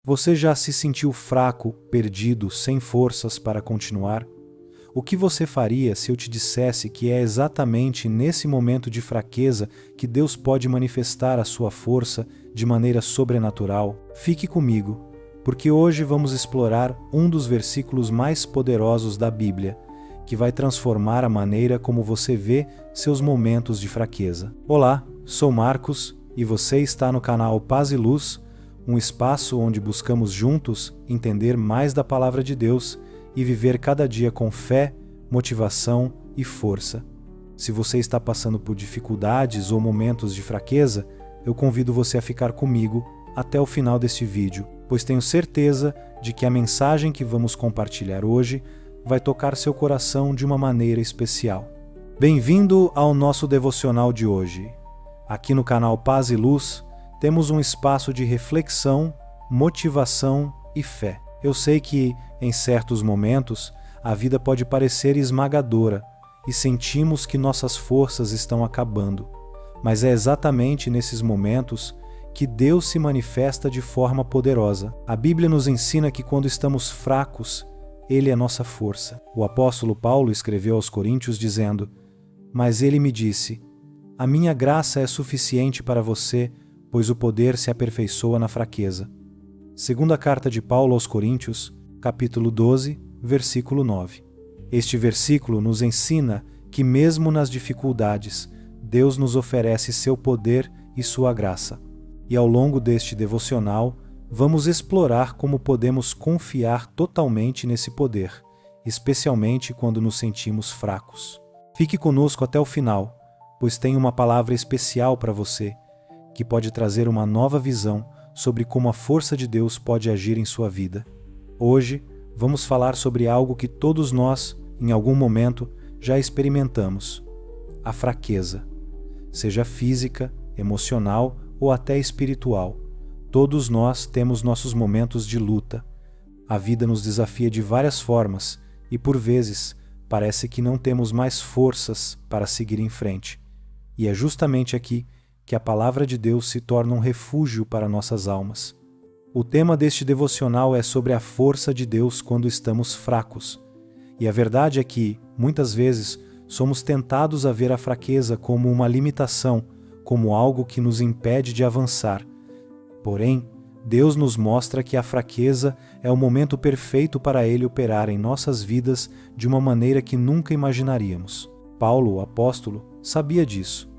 Você já se sentiu fraco, perdido, sem forças para continuar? O que você faria se eu te dissesse que é exatamente nesse momento de fraqueza que Deus pode manifestar a sua força de maneira sobrenatural? Fique comigo, porque hoje vamos explorar um dos versículos mais poderosos da Bíblia, que vai transformar a maneira como você vê seus momentos de fraqueza. Olá, sou Marcos e você está no canal Paz e Luz, um espaço onde buscamos juntos entender mais da Palavra de Deus e viver cada dia com fé, motivação e força. Se você está passando por dificuldades ou momentos de fraqueza, eu convido você a ficar comigo até o final deste vídeo, pois tenho certeza de que a mensagem que vamos compartilhar hoje vai tocar seu coração de uma maneira especial. Bem-vindo ao nosso devocional de hoje. Aqui no canal Paz e Luz, temos um espaço de reflexão, motivação e fé. Eu sei que, em certos momentos, a vida pode parecer esmagadora e sentimos que nossas forças estão acabando. Mas é exatamente nesses momentos que Deus se manifesta de forma poderosa. A Bíblia nos ensina que quando estamos fracos, Ele é nossa força. O apóstolo Paulo escreveu aos Coríntios dizendo: "Mas Ele me disse, a minha graça é suficiente para você, pois o poder se aperfeiçoa na fraqueza." Segunda carta de Paulo aos Coríntios, capítulo 12, versículo 9. Este versículo nos ensina que mesmo nas dificuldades, Deus nos oferece seu poder e sua graça. E ao longo deste devocional, vamos explorar como podemos confiar totalmente nesse poder, especialmente quando nos sentimos fracos. Fique conosco até o final, pois tem uma palavra especial para você, que pode trazer uma nova visão sobre como a força de Deus pode agir em sua vida. Hoje, vamos falar sobre algo que todos nós, em algum momento, já experimentamos: a fraqueza. Seja física, emocional ou até espiritual, todos nós temos nossos momentos de luta. A vida nos desafia de várias formas e, por vezes, parece que não temos mais forças para seguir em frente. E é justamente aqui que a palavra de Deus se torna um refúgio para nossas almas. O tema deste devocional é sobre a força de Deus quando estamos fracos. E a verdade é que, muitas vezes, somos tentados a ver a fraqueza como uma limitação, como algo que nos impede de avançar. Porém, Deus nos mostra que a fraqueza é o momento perfeito para Ele operar em nossas vidas de uma maneira que nunca imaginaríamos. Paulo, o apóstolo, sabia disso.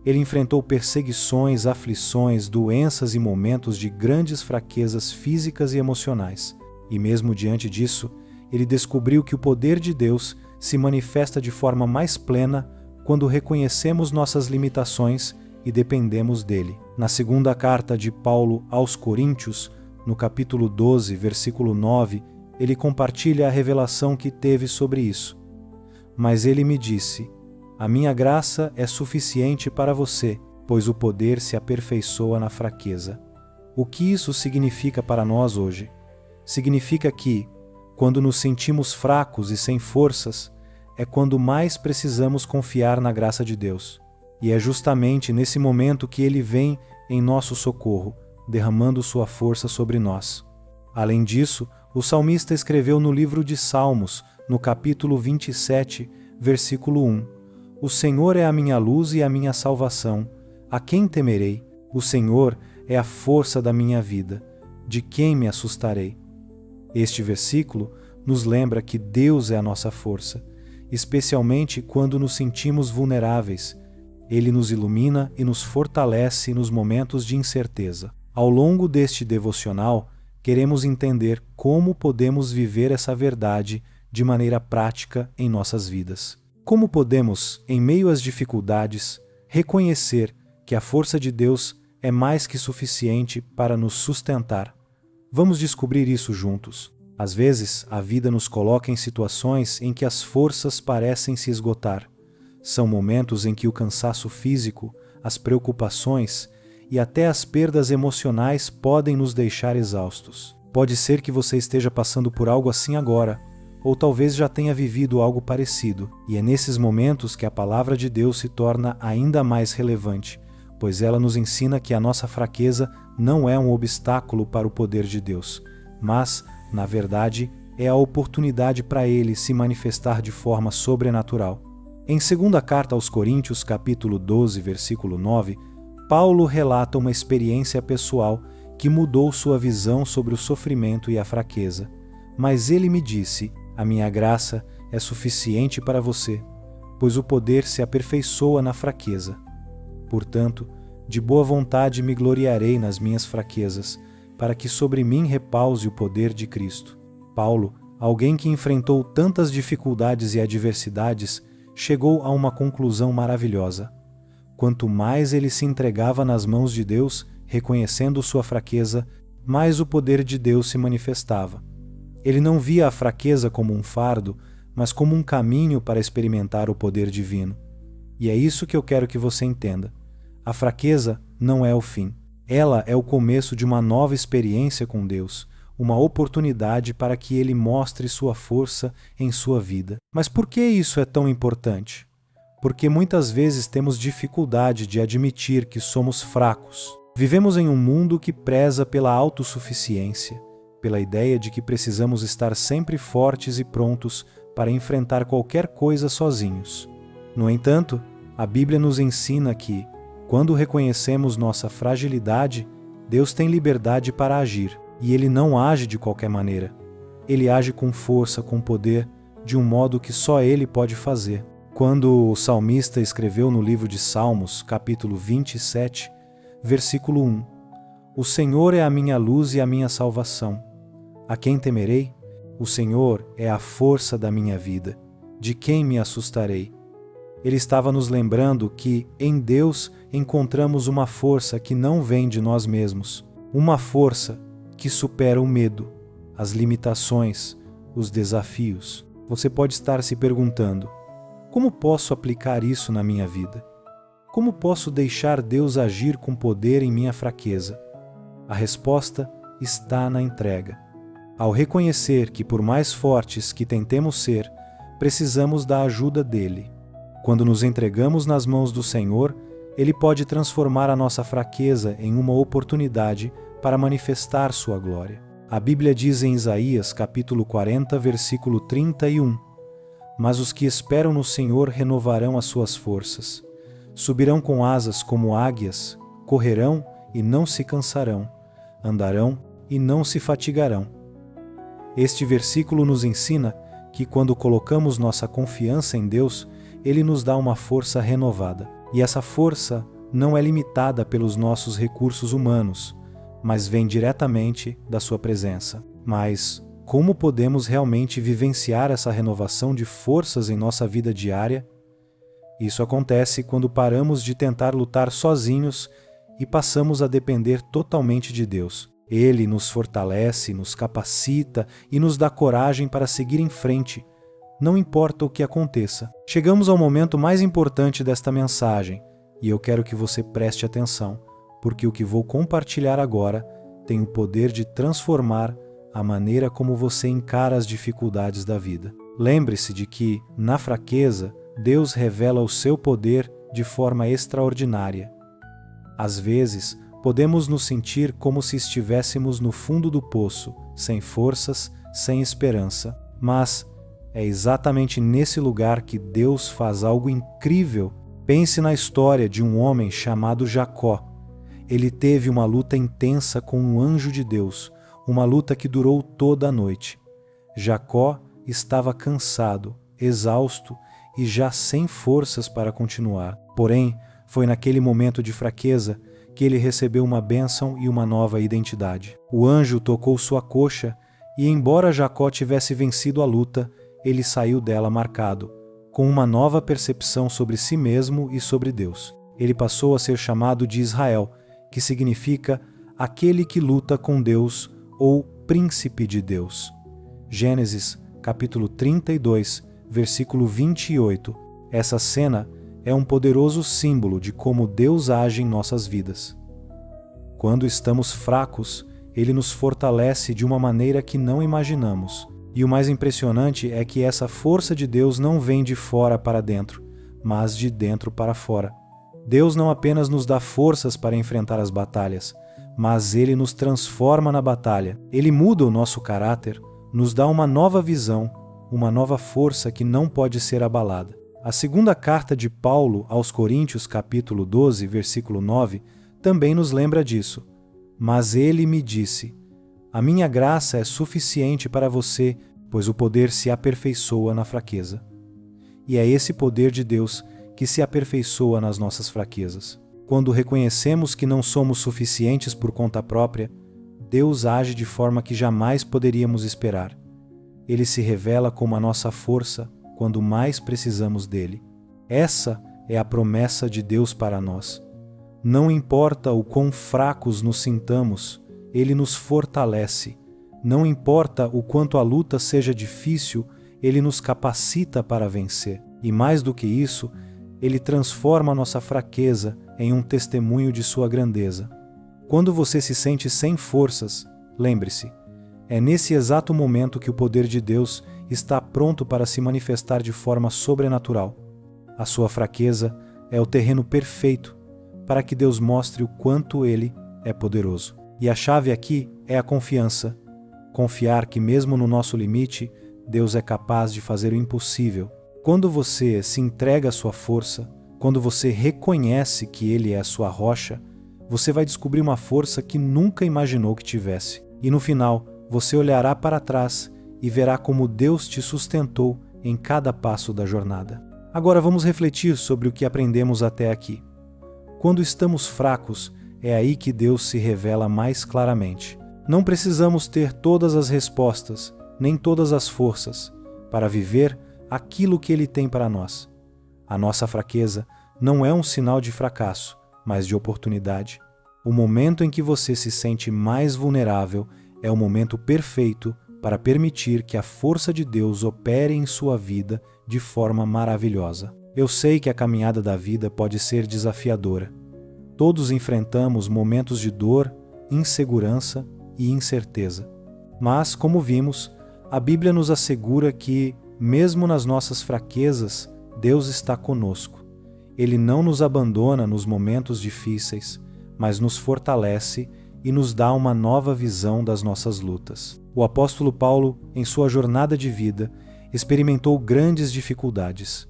Ele enfrentou perseguições, aflições, doenças e momentos de grandes fraquezas físicas e emocionais. E mesmo diante disso, ele descobriu que o poder de Deus se manifesta de forma mais plena quando reconhecemos nossas limitações e dependemos dele. Na segunda carta de Paulo aos Coríntios, no capítulo 12, versículo 9, ele compartilha a revelação que teve sobre isso. "Mas ele me disse: a minha graça é suficiente para você, pois o poder se aperfeiçoa na fraqueza." O que isso significa para nós hoje? Significa que, quando nos sentimos fracos e sem forças, é quando mais precisamos confiar na graça de Deus. E é justamente nesse momento que Ele vem em nosso socorro, derramando sua força sobre nós. Além disso, o salmista escreveu no livro de Salmos, no capítulo 27, versículo 1: "O Senhor é a minha luz e a minha salvação. A quem temerei? O Senhor é a força da minha vida. De quem me assustarei?" Este versículo nos lembra que Deus é a nossa força, especialmente quando nos sentimos vulneráveis. Ele nos ilumina e nos fortalece nos momentos de incerteza. Ao longo deste devocional, queremos entender como podemos viver essa verdade de maneira prática em nossas vidas. Como podemos, em meio às dificuldades, reconhecer que a força de Deus é mais que suficiente para nos sustentar? Vamos descobrir isso juntos. Às vezes, a vida nos coloca em situações em que as forças parecem se esgotar. São momentos em que o cansaço físico, as preocupações e até as perdas emocionais podem nos deixar exaustos. Pode ser que você esteja passando por algo assim agora, ou talvez já tenha vivido algo parecido, e é nesses momentos que a palavra de Deus se torna ainda mais relevante, pois ela nos ensina que a nossa fraqueza não é um obstáculo para o poder de Deus, mas, na verdade, é a oportunidade para Ele se manifestar de forma sobrenatural. Em 2ª Carta aos Coríntios, capítulo 12, versículo 9, Paulo relata uma experiência pessoal que mudou sua visão sobre o sofrimento e a fraqueza. Mas ele me disse: a minha graça é suficiente para você, pois o poder se aperfeiçoa na fraqueza. Portanto, de boa vontade me gloriarei nas minhas fraquezas, para que sobre mim repouse o poder de Cristo. Paulo, alguém que enfrentou tantas dificuldades e adversidades, chegou a uma conclusão maravilhosa. Quanto mais ele se entregava nas mãos de Deus, reconhecendo sua fraqueza, mais o poder de Deus se manifestava. Ele não via a fraqueza como um fardo, mas como um caminho para experimentar o poder divino. E é isso que eu quero que você entenda. A fraqueza não é o fim. Ela é o começo de uma nova experiência com Deus, uma oportunidade para que Ele mostre sua força em sua vida. Mas por que isso é tão importante? Porque muitas vezes temos dificuldade de admitir que somos fracos. Vivemos em um mundo que preza pela autossuficiência, pela ideia de que precisamos estar sempre fortes e prontos para enfrentar qualquer coisa sozinhos. No entanto, a Bíblia nos ensina que, quando reconhecemos nossa fragilidade, Deus tem liberdade para agir, e Ele não age de qualquer maneira. Ele age com força, com poder, de um modo que só Ele pode fazer. Quando o salmista escreveu no livro de Salmos, capítulo 27, versículo 1, O Senhor é a minha luz e a minha salvação. A quem temerei? O Senhor é a força da minha vida. De quem me assustarei? Ele estava nos lembrando que, em Deus, encontramos uma força que não vem de nós mesmos, uma força que supera o medo, as limitações, os desafios. Você pode estar se perguntando: como posso aplicar isso na minha vida? Como posso deixar Deus agir com poder em minha fraqueza? A resposta está na entrega. Ao reconhecer que, por mais fortes que tentemos ser, precisamos da ajuda dele. Quando nos entregamos nas mãos do Senhor, Ele pode transformar a nossa fraqueza em uma oportunidade para manifestar sua glória. A Bíblia diz em Isaías, capítulo 40, versículo 31, Mas os que esperam no Senhor renovarão as suas forças. Subirão com asas como águias, correrão e não se cansarão, andarão e não se fatigarão. Este versículo nos ensina que quando colocamos nossa confiança em Deus, Ele nos dá uma força renovada. E essa força não é limitada pelos nossos recursos humanos, mas vem diretamente da sua presença. Mas como podemos realmente vivenciar essa renovação de forças em nossa vida diária? Isso acontece quando paramos de tentar lutar sozinhos e passamos a depender totalmente de Deus. Ele nos fortalece, nos capacita e nos dá coragem para seguir em frente, não importa o que aconteça. Chegamos ao momento mais importante desta mensagem, e eu quero que você preste atenção, porque o que vou compartilhar agora tem o poder de transformar a maneira como você encara as dificuldades da vida. Lembre-se de que, na fraqueza, Deus revela o seu poder de forma extraordinária. Às vezes, podemos nos sentir como se estivéssemos no fundo do poço, sem forças, sem esperança, mas é exatamente nesse lugar que Deus faz algo incrível. Pense na história de um homem chamado Jacó. Ele teve uma luta intensa com um anjo de Deus, uma luta que durou toda a noite. Jacó estava cansado, exausto e já sem forças para continuar. Porém, foi naquele momento de fraqueza que ele recebeu uma bênção e uma nova identidade. O anjo tocou sua coxa e, embora Jacó tivesse vencido a luta, ele saiu dela marcado, com uma nova percepção sobre si mesmo e sobre Deus. Ele passou a ser chamado de Israel, que significa aquele que luta com Deus ou príncipe de Deus. Gênesis, capítulo 32, versículo 28. Essa cena é um poderoso símbolo de como Deus age em nossas vidas. Quando estamos fracos, Ele nos fortalece de uma maneira que não imaginamos. E o mais impressionante é que essa força de Deus não vem de fora para dentro, mas de dentro para fora. Deus não apenas nos dá forças para enfrentar as batalhas, mas Ele nos transforma na batalha. Ele muda o nosso caráter, nos dá uma nova visão, uma nova força que não pode ser abalada. A segunda carta de Paulo aos Coríntios, capítulo 12, versículo 9, também nos lembra disso. Mas ele me disse: a minha graça é suficiente para você, pois o poder se aperfeiçoa na fraqueza. E é esse poder de Deus que se aperfeiçoa nas nossas fraquezas. Quando reconhecemos que não somos suficientes por conta própria, Deus age de forma que jamais poderíamos esperar. Ele se revela como a nossa força quando mais precisamos dele. Essa é a promessa de Deus para nós. Não importa o quão fracos nos sintamos, Ele nos fortalece. Não importa o quanto a luta seja difícil, Ele nos capacita para vencer. E mais do que isso, Ele transforma nossa fraqueza em um testemunho de sua grandeza. Quando você se sente sem forças, lembre-se, é nesse exato momento que o poder de Deus está pronto para se manifestar de forma sobrenatural. A sua fraqueza é o terreno perfeito para que Deus mostre o quanto Ele é poderoso. E a chave aqui é a confiança. Confiar que mesmo no nosso limite, Deus é capaz de fazer o impossível. Quando você se entrega à sua força, quando você reconhece que Ele é a sua rocha, você vai descobrir uma força que nunca imaginou que tivesse. E no final, você olhará para trás e verá como Deus te sustentou em cada passo da jornada. Agora vamos refletir sobre o que aprendemos até aqui. Quando estamos fracos, é aí que Deus se revela mais claramente. Não precisamos ter todas as respostas, nem todas as forças, para viver aquilo que Ele tem para nós. A nossa fraqueza não é um sinal de fracasso, mas de oportunidade. O momento em que você se sente mais vulnerável é o momento perfeito para permitir que a força de Deus opere em sua vida de forma maravilhosa. Eu sei que a caminhada da vida pode ser desafiadora. Todos enfrentamos momentos de dor, insegurança e incerteza. Mas, como vimos, a Bíblia nos assegura que, mesmo nas nossas fraquezas, Deus está conosco. Ele não nos abandona nos momentos difíceis, mas nos fortalece e nos dá uma nova visão das nossas lutas. O apóstolo Paulo, em sua jornada de vida, experimentou grandes dificuldades.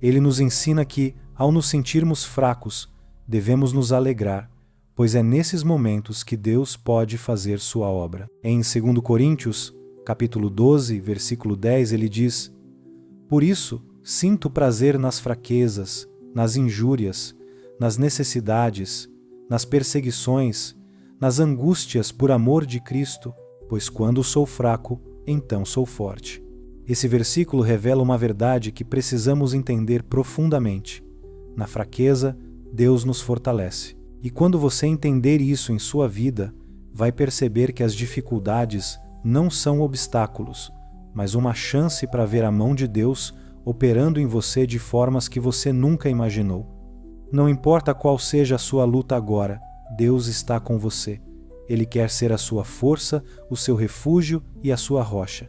Ele nos ensina que, ao nos sentirmos fracos, devemos nos alegrar, pois é nesses momentos que Deus pode fazer sua obra. Em 2 Coríntios, capítulo 12, versículo 10, ele diz: por isso, sinto prazer nas fraquezas, nas injúrias, nas necessidades, nas perseguições, nas angústias por amor de Cristo, pois quando sou fraco, então sou forte. Esse versículo revela uma verdade que precisamos entender profundamente. Na fraqueza, Deus nos fortalece. E quando você entender isso em sua vida, vai perceber que as dificuldades não são obstáculos, mas uma chance para ver a mão de Deus operando em você de formas que você nunca imaginou. Não importa qual seja a sua luta agora, Deus está com você. Ele quer ser a sua força, o seu refúgio e a sua rocha.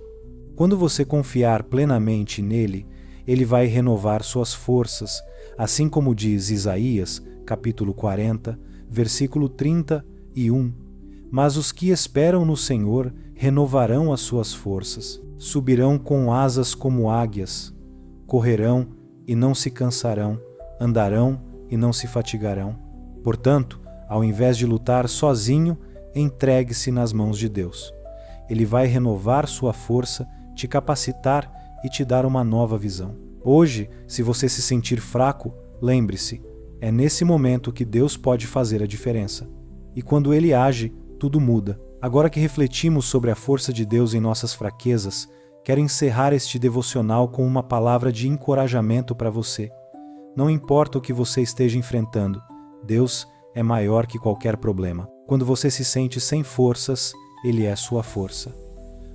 Quando você confiar plenamente nele, ele vai renovar suas forças, assim como diz Isaías, capítulo 40, versículo 31. Mas os que esperam no Senhor renovarão as suas forças, subirão com asas como águias, correrão e não se cansarão, andarão e não se fatigarão. Portanto, ao invés de lutar sozinho, entregue-se nas mãos de Deus. Ele vai renovar sua força, te capacitar e te dar uma nova visão. Hoje, se você se sentir fraco, lembre-se, é nesse momento que Deus pode fazer a diferença. E quando Ele age, tudo muda. Agora que refletimos sobre a força de Deus em nossas fraquezas, quero encerrar este devocional com uma palavra de encorajamento para você. Não importa o que você esteja enfrentando, Deus é maior que qualquer problema. Quando você se sente sem forças, Ele é sua força.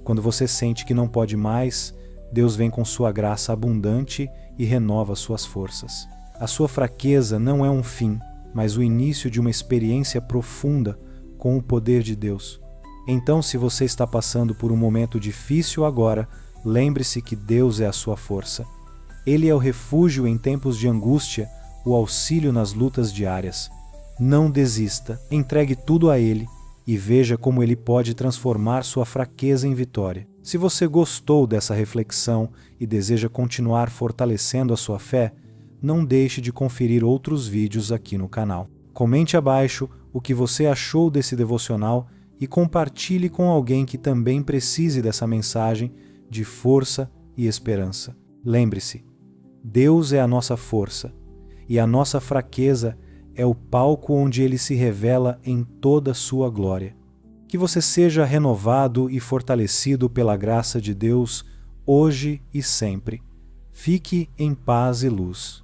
Quando você sente que não pode mais, Deus vem com sua graça abundante e renova suas forças. A sua fraqueza não é um fim, mas o início de uma experiência profunda com o poder de Deus. Então, se você está passando por um momento difícil agora, lembre-se que Deus é a sua força. Ele é o refúgio em tempos de angústia, o auxílio nas lutas diárias. Não desista, entregue tudo a Ele e veja como Ele pode transformar sua fraqueza em vitória. Se você gostou dessa reflexão e deseja continuar fortalecendo a sua fé, não deixe de conferir outros vídeos aqui no canal. Comente abaixo o que você achou desse devocional e compartilhe com alguém que também precise dessa mensagem de força e esperança. Lembre-se, Deus é a nossa força e a nossa fraqueza é o palco onde Ele se revela em toda a sua glória. Que você seja renovado e fortalecido pela graça de Deus, hoje e sempre. Fique em paz e luz.